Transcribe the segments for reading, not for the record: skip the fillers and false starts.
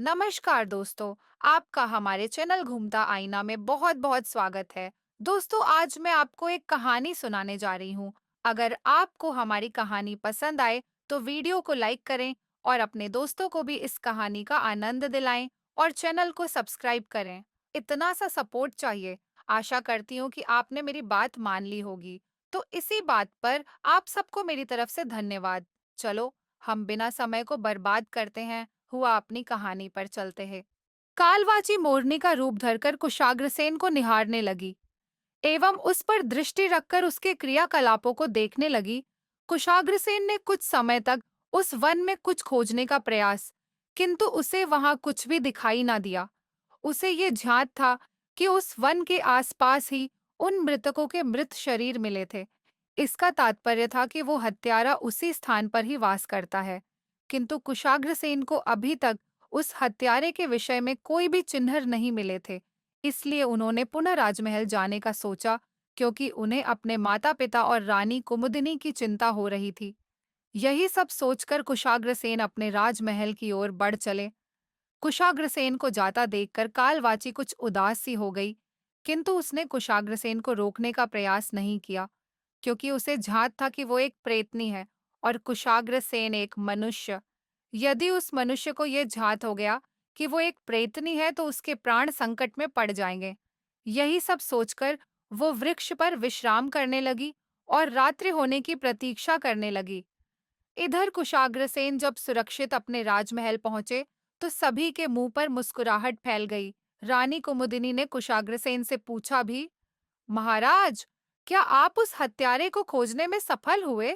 नमस्कार दोस्तों, आपका हमारे चैनल घूमता आईना में बहुत बहुत स्वागत है। दोस्तों, आज मैं आपको एक कहानी सुनाने जा रही हूँ। अगर आपको हमारी कहानी पसंद आए तो वीडियो को लाइक करें और अपने दोस्तों को भी इस कहानी का आनंद दिलाएं और चैनल को सब्सक्राइब करें। इतना सा सपोर्ट चाहिए। आशा करती हूँ कि आपने मेरी बात मान ली होगी। तो इसी बात पर आप सबको मेरी तरफ से धन्यवाद। चलो, हम बिना समय को बर्बाद करते हैं हुआ अपनी कहानी पर चलते हैं। कालवाची मोरनी का रूप धरकर कुशाग्रसेन को निहारने लगी एवं उस पर दृष्टि रखकर उसके क्रियाकलापों को देखने लगी। कुशाग्रसेन ने कुछ समय तक उस वन में कुछ खोजने का प्रयास, किंतु उसे वहां कुछ भी दिखाई ना दिया। उसे ये ज्ञात था कि उस वन के आसपास ही उन मृतकों के मृत शरीर मिले थे। इसका तात्पर्य था कि वो हत्यारा उसी स्थान पर ही वास करता है। किंतु कुशाग्रसेन को अभी तक उस हत्यारे के विषय में कोई भी चिन्ह नहीं मिले थे। इसलिए उन्होंने पुनः राजमहल जाने का सोचा, क्योंकि उन्हें अपने माता-पिता और रानी कुमुदिनी की चिंता हो रही थी। यही सब सोचकर कुशाग्रसेन अपने राजमहल की ओर बढ़ चले। कुशाग्रसेन को जाता देखकर कालवाची कुछ उदास सी हो गई, किंतु उसने कुशाग्रसेन को रोकने का प्रयास नहीं किया, क्योंकि उसे झात था कि वो एक प्रेतनी है और कुशाग्रसेन एक मनुष्य। यदि उस मनुष्य को ये झात हो गया कि वो एक प्रेतनी है तो उसके प्राण संकट में पड़ जाएंगे। यही सब सोचकर वो वृक्ष पर विश्राम करने लगी और रात्रि होने की प्रतीक्षा करने लगी। इधर कुशाग्रसेन जब सुरक्षित अपने राजमहल पहुंचे तो सभी के मुंह पर मुस्कुराहट फैल गई। रानी कुमुदिनी ने कुशाग्रसेन से पूछा भी, महाराज, क्या आप उस हत्यारे को खोजने में सफल हुए?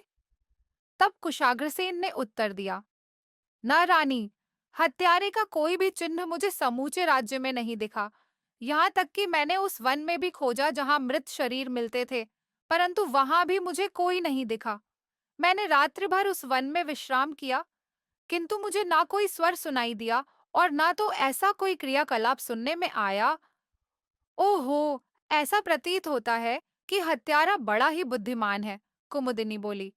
तब कुशाग्रसेन ने उत्तर दिया, न रानी, हत्यारे का कोई भी चिन्ह मुझे समूचे राज्य में नहीं दिखा। यहाँ तक कि मैंने उस वन में भी खोजा जहाँ मृत शरीर मिलते थे, परंतु वहां भी मुझे कोई नहीं दिखा। मैंने रात्रि भर उस वन में विश्राम किया, किंतु मुझे ना कोई स्वर सुनाई दिया और ना तो ऐसा कोई क्रियाकलाप सुनने में आया। ओहो! ऐसा प्रतीत होता है कि हत्यारा बड़ा ही बुद्धिमान है, कुमुदिनी बोली।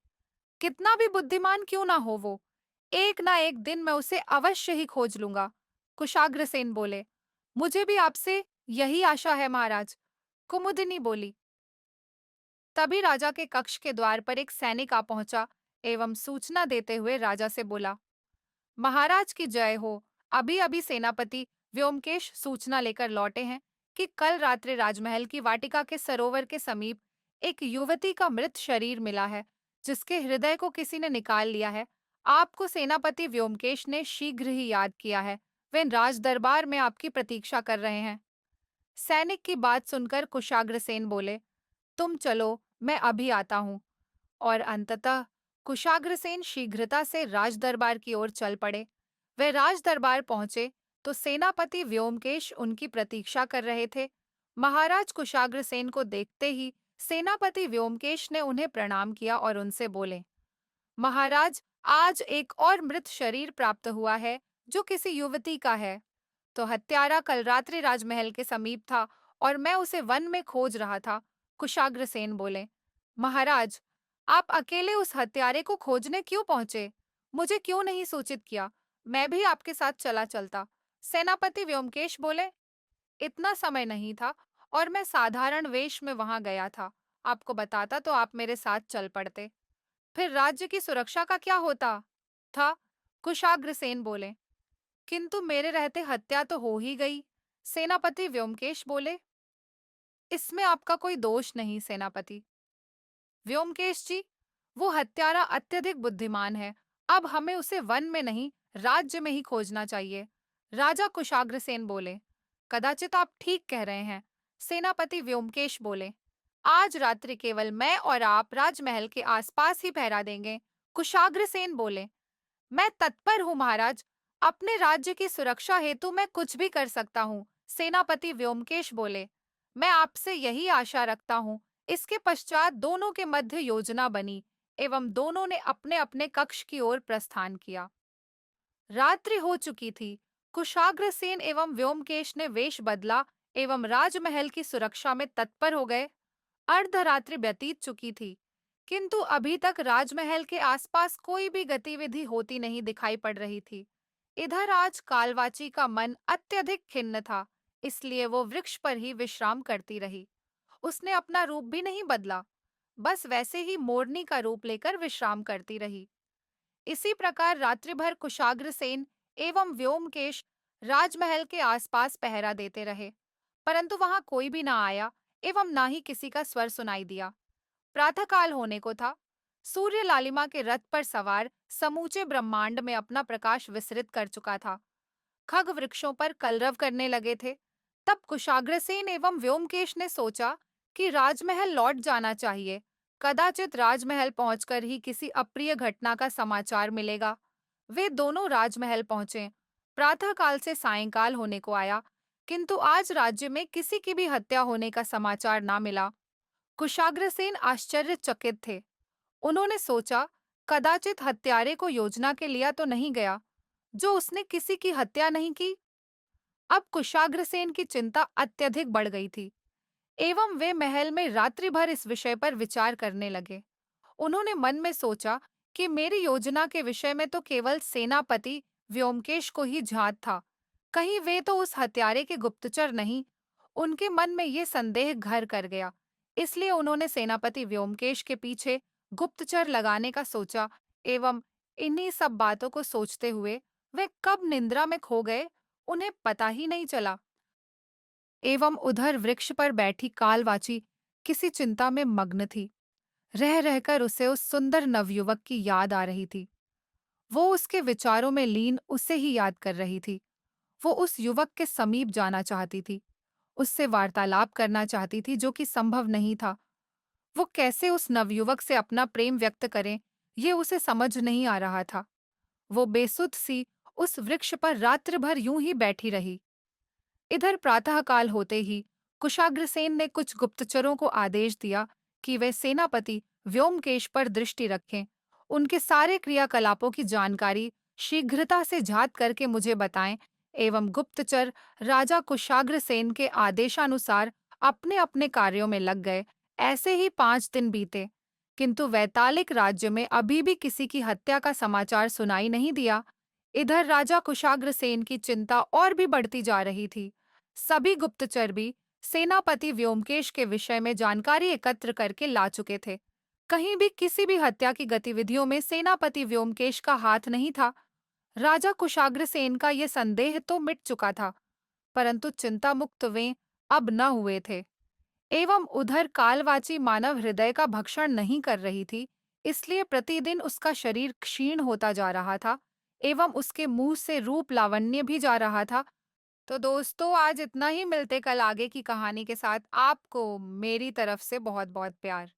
कितना भी बुद्धिमान क्यों ना हो वो, एक ना एक दिन मैं उसे अवश्य ही खोज लूंगा। कुशाग्रसेन बोले, मुझे भी आपसे यही आशा है महाराज, कुमुदिनी बोली। तभी राजा के कक्ष के द्वार पर एक सैनिक आ पहुंचा एवं सूचना देते हुए राजा से बोला, महाराज की जय हो। अभी अभी सेनापति व्योमकेश सूचना लेकर लौटे हैं कि कल रात्रि राजमहल की वाटिका के सरोवर के समीप एक युवती का मृत शरीर मिला है, जिसके हृदय को किसी ने निकाल लिया है। आपको सेनापति व्योमकेश ने शीघ्र ही याद किया है। वे राज दरबार में आपकी प्रतीक्षा कर रहे हैं। सैनिक की बात सुनकर कुशाग्रसेन बोले, तुम चलो, मैं अभी आता हूँ। और अंततः कुशाग्रसेन शीघ्रता से राजदरबार की ओर चल पड़े। वे राजदरबार पहुंचे तो सेनापति व्योमकेश उनकी प्रतीक्षा कर रहे थे। महाराज कुशाग्रसेन को देखते ही सेनापति व्योमकेश ने उन्हें प्रणाम किया और उनसे बोले, महाराज, आज एक और मृत शरीर प्राप्त हुआ है जो किसी युवती का है। तो हत्यारा कल रात्रि राजमहल के समीप था और मैं उसे वन में खोज रहा था। कुशाग्रसेन बोले, महाराज, आप अकेले उस हत्यारे को खोजने क्यों पहुंचे? मुझे क्यों नहीं सूचित किया? मैं भी आपके साथ चला चलता। सेनापति व्योमकेश बोले, इतना समय नहीं था और मैं साधारण वेश में वहां गया था। आपको बताता तो आप मेरे साथ चल पड़ते। फिर राज्य की सुरक्षा का क्या होता था? कुशाग्रसेन बोले, किंतु मेरे रहते हत्या तो हो ही गई। सेनापति व्योमकेश बोले, इसमें आपका कोई दोष नहीं सेनापति। व्योमकेश जी, वो हत्यारा अत्यधिक बुद्धिमान है। अब हमें उसे वन में नहीं, राज्य में ही खोजना चाहिए। राजा कुशाग्रसेन बोले, कदाचित आप ठीक कह रहे हैं। सेनापति व्योमकेश बोले, आज रात्रि केवल मैं और आप राजमहल के आसपास ही पहरा देंगे। कुशाग्रसेन बोले, मैं तत्पर हूँ महाराज। अपने राज्य की सुरक्षा हेतु मैं कुछ भी कर सकता हूँ। सेनापति व्योमकेश बोले, मैं आपसे यही आशा रखता हूँ। इसके पश्चात दोनों के मध्य योजना बनी एवं दोनों ने अपने अपने कक्ष की ओर प्रस्थान किया। रात्रि हो चुकी थी। कुशाग्रसेन एवं व्योमकेश ने वेश बदला एवं राजमहल की सुरक्षा में तत्पर हो गए। अर्धरात्रि व्यतीत चुकी थी, किंतु अभी तक राजमहल के आसपास कोई भी गतिविधि होती नहीं दिखाई पड़ रही थी। इधर आज कालवाची का मन अत्यधिक खिन्न था, इसलिए वो वृक्ष पर ही विश्राम करती रही। उसने अपना रूप भी नहीं बदला, बस वैसे ही मोरनी का रूप लेकर विश्राम करती रही। इसी प्रकार रात्रि भर कुशाग्रसेन एवं व्योमकेश राजमहल के आसपास पहरा देते रहे, परंतु वहां कोई भी ना आया एवं ना ही किसी का स्वर सुनाई दिया। प्रातःकाल होने को था। सूर्य लालिमा के रथ पर सवार समूचे ब्रह्मांड में अपना प्रकाश विसरित कर चुका था। खग वृक्षों पर कलरव करने लगे थे। तब कुशाग्रसेन एवं व्योमकेश ने सोचा कि राजमहल लौट जाना चाहिए। कदाचित राजमहल पहुंचकर ही किसी अप्रिय घटना का समाचार मिलेगा। वे दोनों राजमहल पहुंचे। प्रातःकाल से सायंकाल होने को आया, किंतु आज राज्य में किसी की भी हत्या होने का समाचार ना मिला। कुशाग्रसेन आश्चर्यचकित थे। उन्होंने सोचा, कदाचित हत्यारे को योजना के लिया तो नहीं गया, जो उसने किसी की हत्या नहीं की। अब कुशाग्रसेन की चिंता अत्यधिक बढ़ गई थी एवं वे महल में रात्रि भर इस विषय पर विचार करने लगे। उन्होंने मन में सोचा कि मेरी योजना के विषय में तो केवल सेनापति व्योमकेश को ही झांत था, कहीं वे तो उस हत्यारे के गुप्तचर नहीं। उनके मन में ये संदेह घर कर गया, इसलिए उन्होंने सेनापति व्योमकेश के पीछे गुप्तचर लगाने का सोचा एवं इन्हीं सब बातों को सोचते हुए वे कब निद्रा में खो गए, उन्हें पता ही नहीं चला। एवं उधर वृक्ष पर बैठी कालवाची किसी चिंता में मग्न थी। रह रहकर उसे उस सुंदर नवयुवक की याद आ रही थी। वो उसके विचारों में लीन उसे ही याद कर रही थी। वो उस युवक के समीप जाना चाहती थी, उससे वार्तालाप करना चाहती थी, जो कि संभव नहीं था। वो कैसे उस नवयुवक से अपना प्रेम व्यक्त करें, ये उसे समझ नहीं आ रहा था। वो बेसुध सी उस वृक्ष पर रात्र भर यूं ही बैठी रही। इधर प्रातःकाल होते ही कुशाग्रसेन ने कुछ गुप्तचरों को आदेश दिया कि वे सेनापति व्योमकेश पर दृष्टि रखें। उनके सारे क्रियाकलापों की जानकारी शीघ्रता से जांच करके मुझे बताएं। एवं गुप्तचर राजा कुशाग्रसेन के आदेशानुसार अपने अपने कार्यों में लग गए। ऐसे ही 5 दिन बीते, किंतु वैतालिक राज्य में अभी भी किसी की हत्या का समाचार सुनाई नहीं दिया। इधर राजा कुशाग्रसेन की चिंता और भी बढ़ती जा रही थी। सभी गुप्तचर भी सेनापति व्योमकेश के विषय में जानकारी एकत्र करके ला चुके थे। कहीं भी किसी भी हत्या की गतिविधियों में सेनापति व्योमकेश का हाथ नहीं था। राजा कुशाग्रसेन का ये संदेह तो मिट चुका था, परंतु चिंता मुक्त वे अब न हुए थे। एवं उधर कालवाची मानव हृदय का भक्षण नहीं कर रही थी, इसलिए प्रतिदिन उसका शरीर क्षीण होता जा रहा था एवं उसके मुंह से रूप लावण्य भी जा रहा था। तो दोस्तों, आज इतना ही। मिलते कल आगे की कहानी के साथ। आपको मेरी तरफ से बहुत बहुत प्यार।